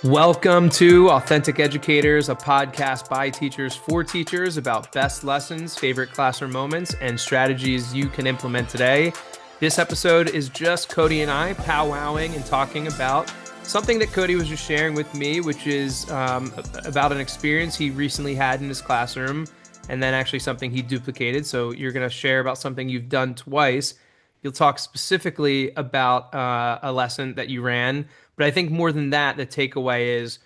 Welcome to Authentic Educators, a podcast by teachers for teachers about best lessons, favorite classroom moments, and strategies you can implement today. This episode is just Cody and I powwowing and talking about something that Cody was just sharing with me, which is about an experience he recently had in his classroom, and then actually something he duplicated. So you're going to share about something you've done twice. You'll talk specifically about a lesson that you ran. But I think more than that, the takeaway is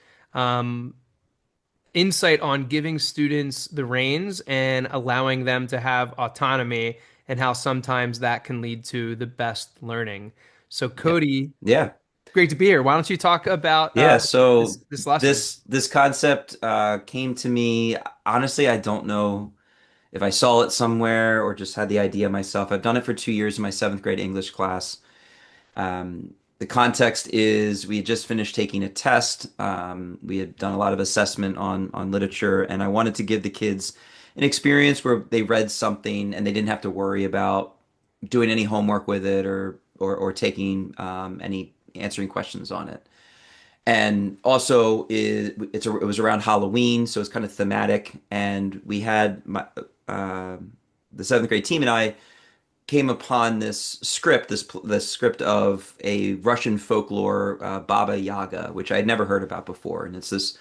insight on giving students the reins and allowing them to have autonomy and how sometimes that can lead to the best learning. So Yeah. Cody, Yeah. great to be here. Why don't you talk about Yeah. this, So this lesson? this concept came to me. Honestly, I don't know if I saw it somewhere or just had the idea myself. I've done it for 2 years in my seventh grade English class. The context is we had just finished taking a test. We had done a lot of assessment on literature, and I wanted to give the kids an experience where they read something and they didn't have to worry about doing any homework with it or taking any answering questions on it. And also, it was around Halloween, so it's kind of thematic. And we had uh, the seventh grade team and I came upon this script of a Russian folklore Baba Yaga, which I had never heard about before, and it's this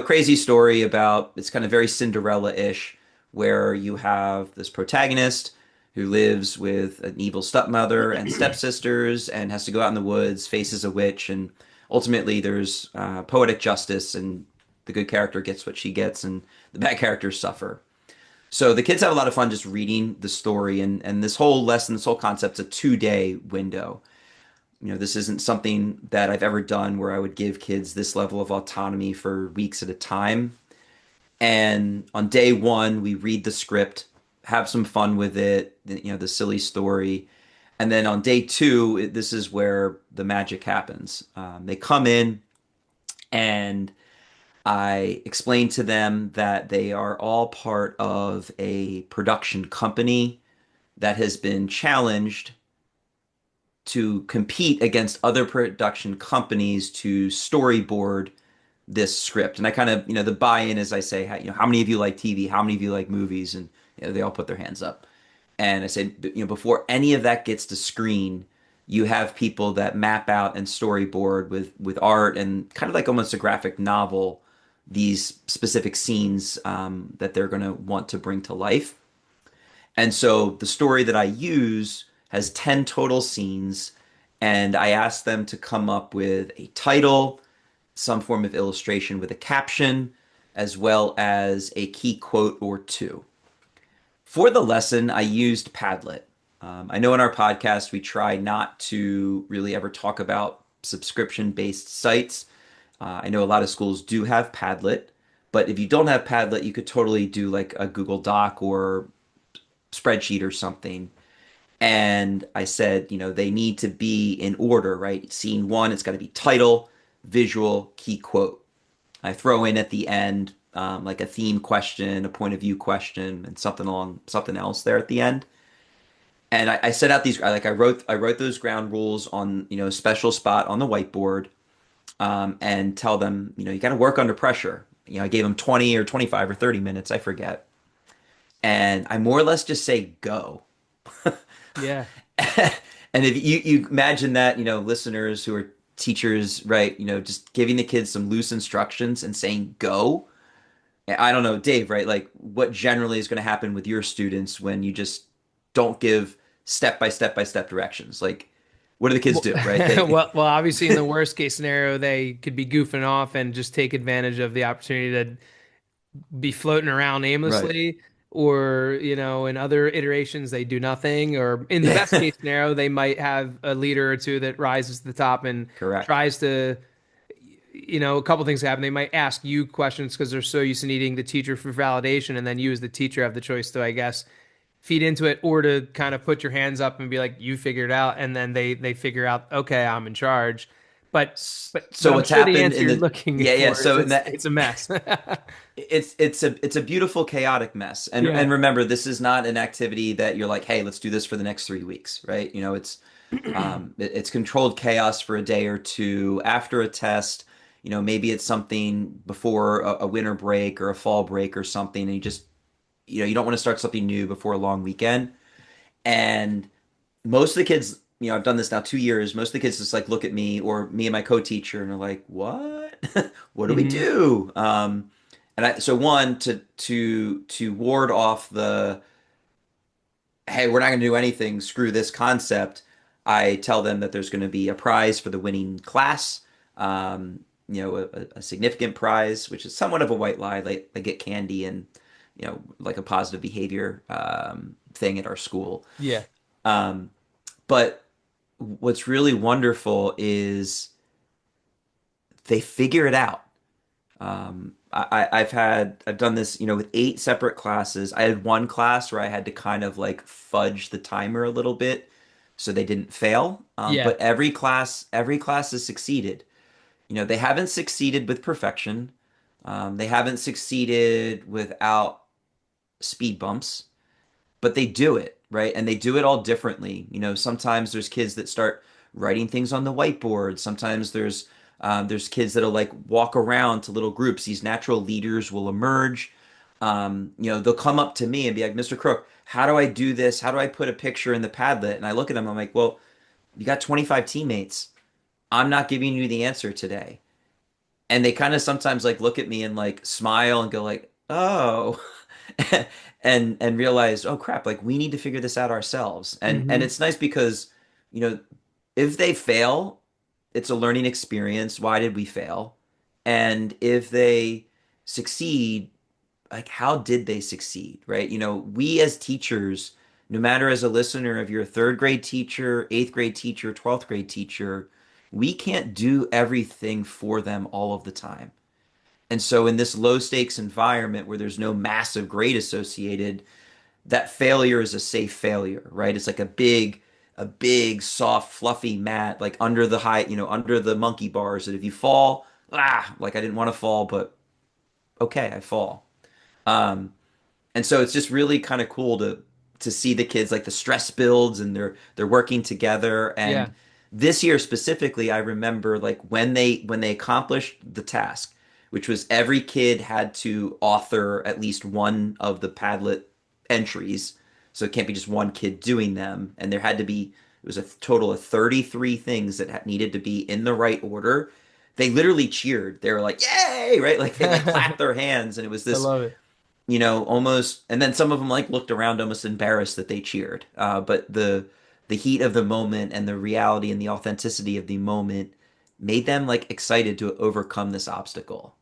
crazy story about it's kind of very Cinderella-ish, where you have this protagonist who lives with an evil stepmother and stepsisters and has to go out in the woods, faces a witch, and ultimately there's poetic justice, and the good character gets what she gets, and the bad characters suffer. So the kids have a lot of fun just reading the story, and this whole lesson, this whole concept's a 2 day window. This isn't something that I've ever done where I would give kids this level of autonomy for weeks at a time. And on day one, we read the script, have some fun with it, the silly story. And then on day two, this is where the magic happens. They come in and I explained to them that they are all part of a production company that has been challenged to compete against other production companies to storyboard this script. And I kind of, the buy-in is I say, how many of you like TV? How many of you like movies? And they all put their hands up. And I said, before any of that gets to screen, you have people that map out and storyboard with art and kind of like almost a graphic novel these specific scenes that they're going to want to bring to life. And so the story that I use has 10 total scenes, and I asked them to come up with a title, some form of illustration with a caption, as well as a key quote or two. For the lesson, I used Padlet. I know in our podcast we try not to really ever talk about subscription-based sites. I know a lot of schools do have Padlet, but if you don't have Padlet, you could totally do like a Google Doc or spreadsheet or something. And I said, they need to be in order, right? Scene one, it's got to be title, visual, key quote. I throw in at the end like a theme question, a point of view question, and something else there at the end. And I set out these like I wrote those ground rules on a special spot on the whiteboard, and tell them you got to work under pressure. I gave them 20 or 25 or 30 minutes, I forget, and I more or less just say go. Yeah. And if you imagine that, listeners who are teachers, right, just giving the kids some loose instructions and saying go. I don't know, Dave, right? Like what generally is going to happen with your students when you just don't give step by step by step directions? Like what do the kids Well, do, right? They well, obviously, in the worst case scenario, they could be goofing off and just take advantage of the opportunity to be floating around right. aimlessly, or in other iterations they do nothing, or in the best case scenario they might have a leader or two that rises to the top and Correct. tries to, a couple things happen. They might ask you questions because they're so used to needing the teacher for validation, and then you as the teacher have the choice to, I guess, feed into it, or to kind of put your hands up and be like, you figure it out, and then they figure out, okay, I'm in charge. but but So I'm what's sure the happened answer in you're the looking yeah, yeah. for is So in that it's a mess. it's a beautiful chaotic mess. And Yeah. remember, this is not an activity that you're like, hey, let's do this for the next 3 weeks, right? It's controlled chaos for a day or two after a test. maybe it's something before a winter break or a fall break or something, and you don't want to start something new before a long weekend. And most of the kids, I've done this now 2 years. Most of the kids just like look at me or me and my co-teacher and are like, "What? What do we Hmm. do?" So one to ward off the, "Hey, we're not going to do anything. Screw this concept." I tell them that there's going to be a prize for the winning class. A significant prize, which is somewhat of a white lie. Like they get candy and like a positive behavior thing at our school. Yeah. Um, but what's really wonderful is they figure it out. I've done this, with 8 separate classes. I had one class where I had to kind of like fudge the timer a little bit so they didn't fail. Yeah. But every class has succeeded. They haven't succeeded with perfection. They haven't succeeded without speed bumps, but they do it, right? And they do it all differently. Sometimes there's kids that start writing things on the whiteboard. Sometimes there's kids that'll like walk around to little groups. These natural leaders will emerge. They'll come up to me and be like, "Mr. Crook, how do I do this? How do I put a picture in the Padlet?" And I look at them, I'm like, "Well, you got 25 teammates. I'm not giving you the answer today." And they kind of sometimes like look at me and like smile and go like, "Oh." and realize, "Oh crap, like we need to figure this out ourselves." And Hmm. it's nice because, you know, if they fail, it's a learning experience. Why did we fail? And if they succeed, like how did they succeed, right? We as teachers, no matter as a listener, if you're a third grade teacher, eighth grade teacher, 12th grade teacher, we can't do everything for them all of the time. And so in this low stakes environment where there's no massive grade associated, that failure is a safe failure, right? It's like a big, soft, fluffy mat, like under the monkey bars that if you fall, like I didn't want to fall, but okay, I fall. Um, and so it's just really kind of cool to see the kids like the stress builds and they're working together. And Yeah. this year specifically, I remember like when they accomplished the task, which was every kid had to author at least one of the Padlet entries. So it can't be just one kid doing them. And there had to be it was a total of 33 things that needed to be in the right order. They literally cheered. They were like, "Yay!" Right? Like they like I clapped their hands, and it was this, love it. almost, and then some of them like looked around almost embarrassed that they cheered. But the heat of the moment and the reality and the authenticity of the moment made them like excited to overcome this obstacle.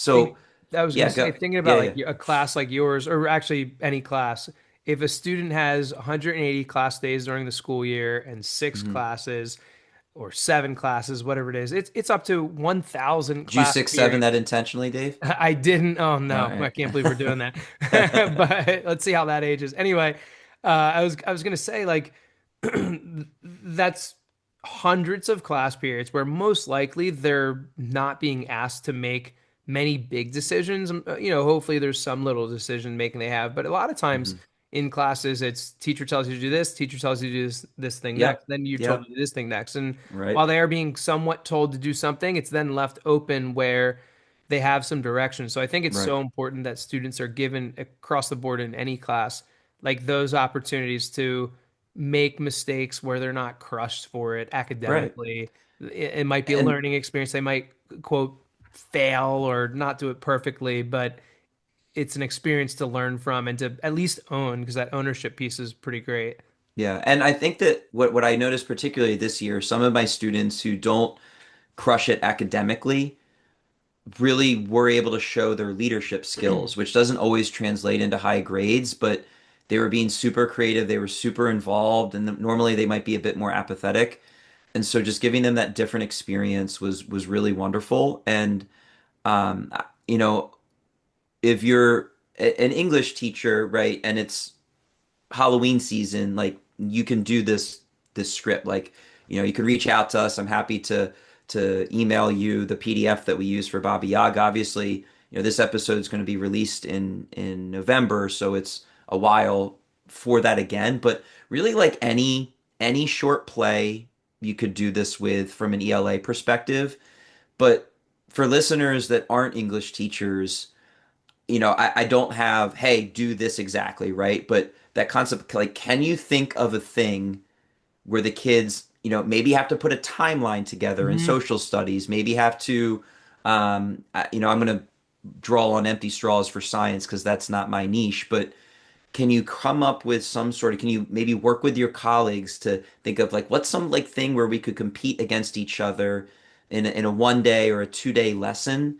Think So I was gonna yeah, say, go, thinking yeah, about like yeah, a class like yours, or actually any class, if a student has 180 class days during the school year and six hmm classes or seven classes, whatever it is, it's up to 1,000 Did you class 6-7 that periods. intentionally, Dave? I didn't. Oh All no, I right. can't believe we're doing that. But let's see how that ages. Anyway, I was gonna say like that's hundreds of class periods where most likely they're not being asked to make many big decisions. Hopefully there's some little decision making they have, but a lot of times hmm in classes, it's teacher tells you to do this, teacher tells you to do this thing next, Yep. then you're told to Yep. do this thing next. And Right. while they are being somewhat told to do something, it's then left open where they have some direction. So I think it's Right. so important that students are given across the board in any class, like those opportunities to make mistakes where they're not crushed for it Right. academically. It might be a And learning experience. They might, quote, fail or not do it perfectly, but it's an experience to learn from and to at least own, because that ownership piece is pretty great. yeah, and I think that what I noticed particularly this year, some of my students who don't crush it academically really were able to show their leadership skills, which doesn't always translate into high grades, but they were being super creative, they were super involved, and normally they might be a bit more apathetic. And so just giving them that different experience was really wonderful. And um, you know, if you're an English teacher, right, and it's Halloween season, like you can do this script. Like, you can reach out to us. I'm happy to email you the PDF that we use for Baba Yaga. Obviously, this episode is going to be released in November, so it's a while for that again. But really, like any short play, you could do this with from an ELA perspective. But for listeners that aren't English teachers, I don't have, hey, do this exactly, right? But that concept, like, can you think of a thing where the kids, maybe have to put a timeline together in Hmm. social studies, maybe have to, I'm going to draw on empty straws for science because that's not my niche, but can you come up with some sort of, can you maybe work with your colleagues to think of like what's some like thing where we could compete against each other in a 1 day or a 2 day lesson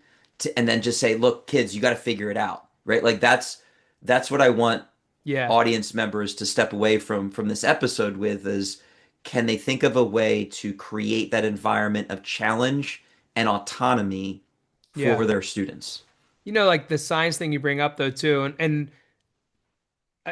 and then just say, look, kids, you got to figure it out, right? Like that's what I want Yeah. audience members to step away from this episode with is, can they think of a way to create that environment of challenge and autonomy Yeah. for their students? Like the science thing you bring up though too, and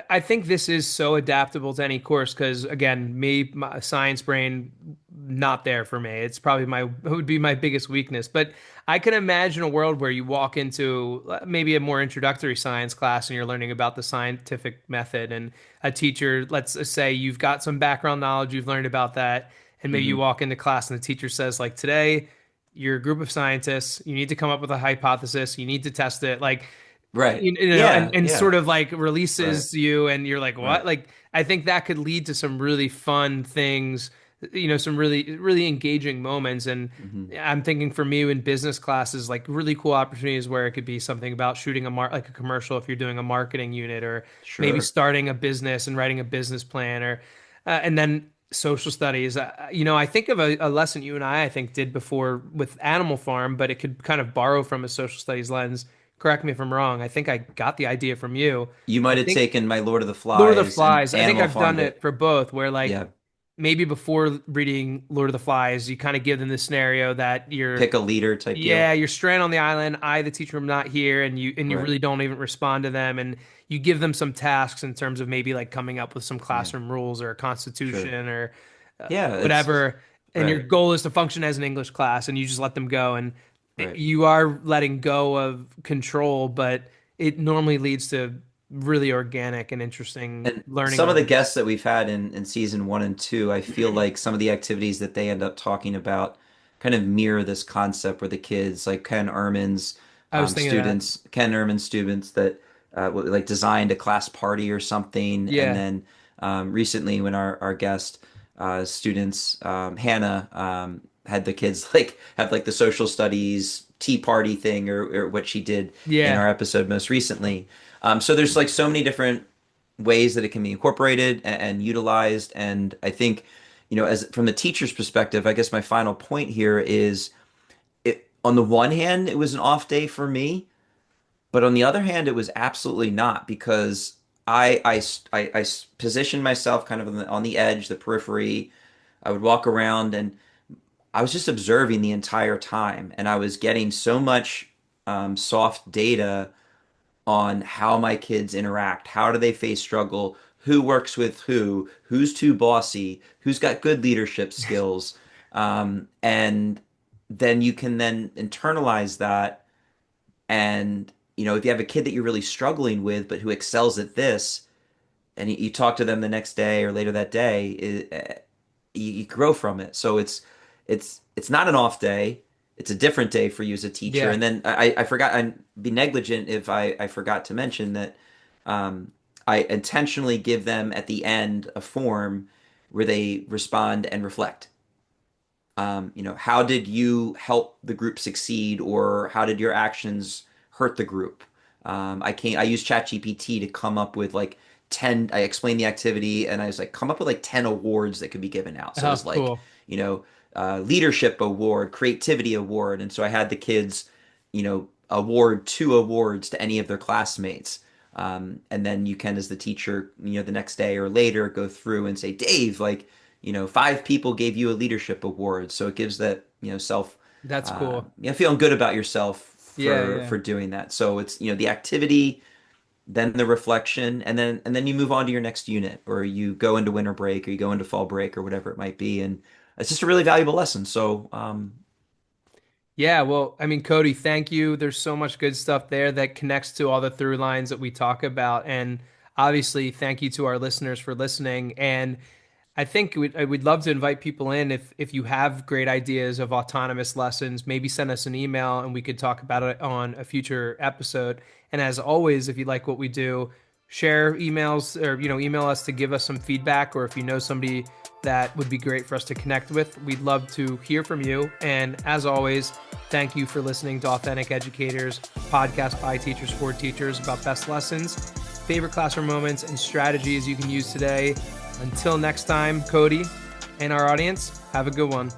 I think this is so adaptable to any course because again, my science brain, not there for me. It's probably it would be my biggest weakness. But I can imagine a world where you walk into maybe a more introductory science class and you're learning about the scientific method, and a teacher, let's say you've got some background knowledge, you've learned about that, and maybe you Hmm. walk into class and the teacher says, like, today, you're a group of scientists, you need to come up with a hypothesis, you need to test it. Like, Right. and Yeah, yeah. sort of like Right. releases you and you're like, what? Right. Like, I think that could lead to some really fun things, some really engaging moments. And Hmm. I'm thinking for me in business classes, like really cool opportunities where it could be something about shooting like a commercial if you're doing a marketing unit, or maybe Sure. starting a business and writing a business plan, or and then social studies. I think of a lesson you and I think did before with Animal Farm, but it could kind of borrow from a social studies lens. Correct me if I'm wrong. I think I got the idea from you. You I might have think taken my Lord of the Lord of the Flies and Flies. I think Animal I've Farm done to, it for both, where like yeah, maybe before reading Lord of the Flies, you kind of give them the scenario that pick a leader type yeah, deal. you're stranded on the island. I, the teacher, am not here, and you Right. really don't even respond to them, and you give them some tasks in terms of maybe like coming up with some Yeah. classroom rules or a Sure. constitution or Yeah, it's whatever, and your right. goal is to function as an English class, and you just let them go, and Right. you are letting go of control, but it normally leads to really organic and interesting And learning some of the moments. guests that we've had in season 1 and 2, I feel like some of the activities that they end up talking about kind of mirror this concept where the kids, like I was thinking of that. Ken Ehrman's students that like designed a class party or something. And Yeah, then recently when our guest students, Hannah, had the kids like have like the social studies tea party thing or what she did in yeah, our episode most recently. So there's like so many different ways that it can be incorporated and utilized. And I think, as from the teacher's perspective, I guess my final point here is it, on the one hand, it was an off day for me, but on the other hand, it was absolutely not because I positioned myself kind of on the edge, the periphery. I would walk around and I was just observing the entire time, and I was getting so much soft data on how my kids interact. How do they face struggle? Who works with who? Who's too bossy? Who's got good leadership skills? And then you can then internalize that. And, if you have a kid that you're really struggling with, but who excels at this, and you talk to them the next day or later that day, you grow from it. So it's not an off day. It's a different day for you as a teacher. yeah. And then I forgot, I'd be negligent if I forgot to mention that um, I intentionally give them at the end a form where they respond and reflect. How did you help the group succeed, or how did your actions hurt the group? I used ChatGPT to come up with like 10, I explained the activity and I was like, come up with like 10 awards that could be given out. So it Oh, was like, cool. leadership award, creativity award. And so I had the kids, award 2 awards to any of their classmates. And then you can, as the teacher, the next day or later, go through and say, Dave, like, 5 people gave you a leadership award. So it gives that, self, That's cool. feeling good about yourself Yeah, for yeah. doing that. So it's, the activity, then the reflection, and then you move on to your next unit, or you go into winter break, or you go into fall break, or whatever it might be. And it's just a really valuable lesson. So Yeah, well, I mean, Cody, thank you. There's so much good stuff there that connects to all the through lines that we talk about. And obviously, thank you to our listeners for listening. And I think we'd love to invite people in if you have great ideas of autonomous lessons, maybe send us an email and we could talk about it on a future episode. And as always, if you like what we do, share emails or email us to give us some feedback, or if you know somebody that would be great for us to connect with, we'd love to hear from you. And as always, thank you for listening to Authentic Educators, podcast by teachers for teachers about best lessons, favorite classroom moments, and strategies you can use today. Until next time, Cody and our audience, have a good one.